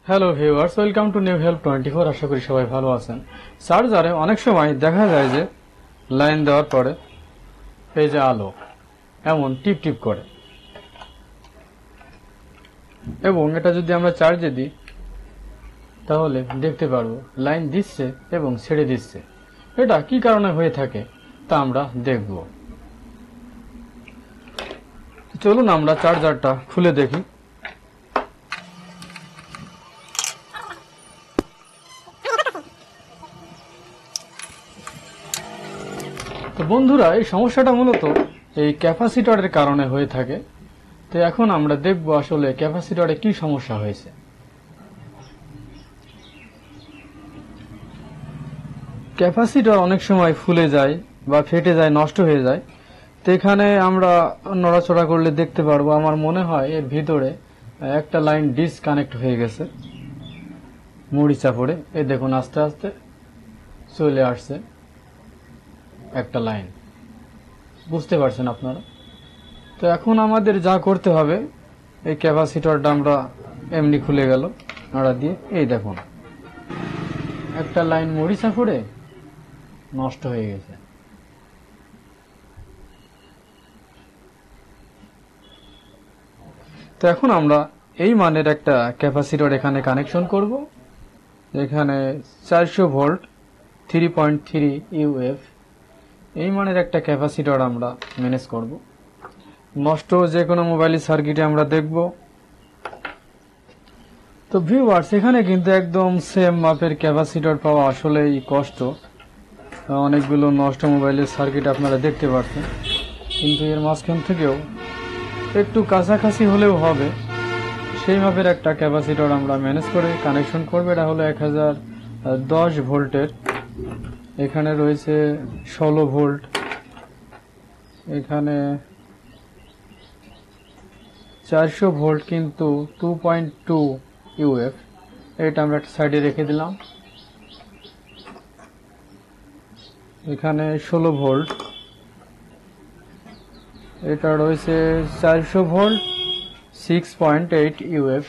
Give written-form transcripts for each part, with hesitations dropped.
Hello viewers, welcome to new help 24। আশা করি সবাই ভালো আছেন। চার্জারে অনেক সময় দেখা যায় যে লাইন দেওয়ার পরে এই যে আলো এমন টিপ টিপ করে, এবং এটা যদি আমরা চার্জে দিই তাহলে দেখতে পারবো লাইন দিচ্ছে এবং ছেড়ে দিচ্ছে। এটা কি কারণে হয়ে থাকে তা আমরা দেখব। চলুন আমরা চার্জারটা খুলে দেখি। তো বন্ধুরা, এই সমস্যাটা মূলত এই ক্যাপাসিটরের কারণে হয়ে থাকে। তো এখন আমরা দেখব আসলে ক্যাপাসিটরে কি সমস্যা হয়েছে। ক্যাপাসিটর অনেক সময় ফুলে যায় বা ফেটে যায়, নষ্ট হয়ে যায়। তো এখানে আমরা নড়াচড়া করলে দেখতে পারবো, আমার মনে হয় এর ভিতরে একটা লাইন ডিসকানেক্ট হয়ে গেছে মরিচা পড়ে। এই দেখুন, আস্তে আস্তে চলে আসছে একটা লাইন, বুঝতে পারছেন আপনারা? তো এখন আমাদের যা করতে হবে, এই ক্যাপাসিটরটা আমরা এমনি খুলে গেল নাড়া দিয়ে, এই দেখুন একটা লাইন মরিচা পড়ে নষ্ট হয়ে গেছে। তো এখন আমরা এই মানের একটা ক্যাপাসিটর এখানে কানেকশন করব। এখানে 400 ভোল্ট 3.3 ইউএফ এই মানের একটা ক্যাপাসিটর আমরা ম্যানেজ করব। নষ্ট যে কোনো মোবাইলের সার্কিটে আমরা দেখব। তো ভিউয়ার্স, এখানে কিন্তু একদম সেম মাপের ক্যাপাসিটর পাওয়া আসলেই কষ্ট। অনেকগুলো নষ্ট মোবাইলের সার্কিট আপনারা দেখতে পাচ্ছেন, কিন্তু এর মাঝখান থেকেও একটু কাছাকাছি হলেও হবে সেই মাপের একটা ক্যাপাসিটর আমরা ম্যানেজ করে কানেকশন করব। এটা হলো 1010 ভোল্টের। এখানে রয়েছে 16 ভোল্ট, এখানে 400 ভোল্ট কিন্তু 2.2 ইউএফ। এটা আমরা একটা সাইডে রেখে দিলাম। এখানে 16 ভোল্ট, এটা রয়েছে 400 ভোল্ট 6.8 ইউএফ।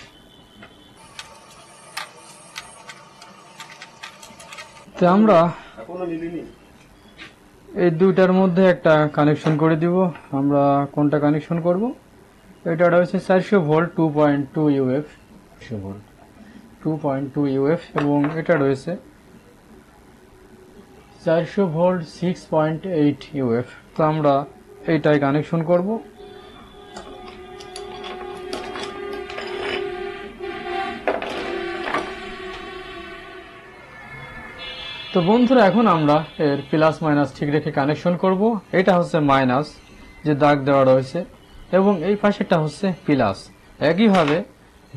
তো আমরা এই দুইটার মধ্যে একটা কানেকশন করে দিব। আমরা কোনটা কানেকশন করব? এটা রয়েছে 400 ভোল্ট 2.2 ইউএফ, 400 ভোল্ট 2.2 ইউএফ, এবং এটা রয়েছে 400 ভোল্ট 6.8 ইউএফ। তো আমরা এইটাই কানেকশন করব। তো বন্ধুরা, এখন আমরা এর প্লাস মাইনাস ঠিক রেখে কানেকশন করব। এটা হচ্ছে মাইনাস, যে দাগ দেওয়া রয়েছে, এবং এই পাশেটা হচ্ছে প্লাস। একইভাবে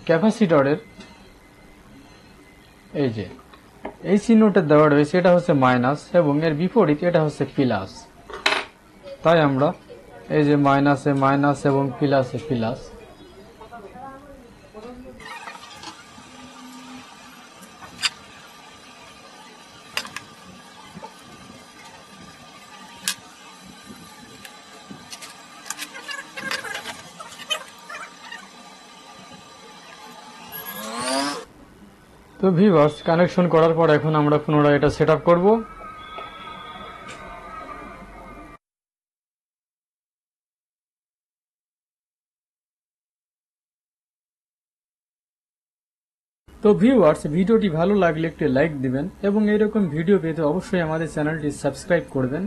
ক্যাপাসিটরের এই যে এই চিহ্নটা দেওয়া রয়েছে, এটা হচ্ছে মাইনাস, এবং এর বিপরীত এটা হচ্ছে প্লাস। তাই আমরা এই যে মাইনাসে মাইনাস এবং প্লাসে প্লাস। তো ভিউয়ার্স, কানেকশন করার পর এখন আমরা পুনরায় এটা সেট আপ করবো। তো ভিউয়ার্স, ভিডিওটি ভালো লাগলে একটি লাইক দিবেন, এবং এরকম ভিডিও পেতে অবশ্যই আমাদের চ্যানেলটি সাবস্ক্রাইব করবেন।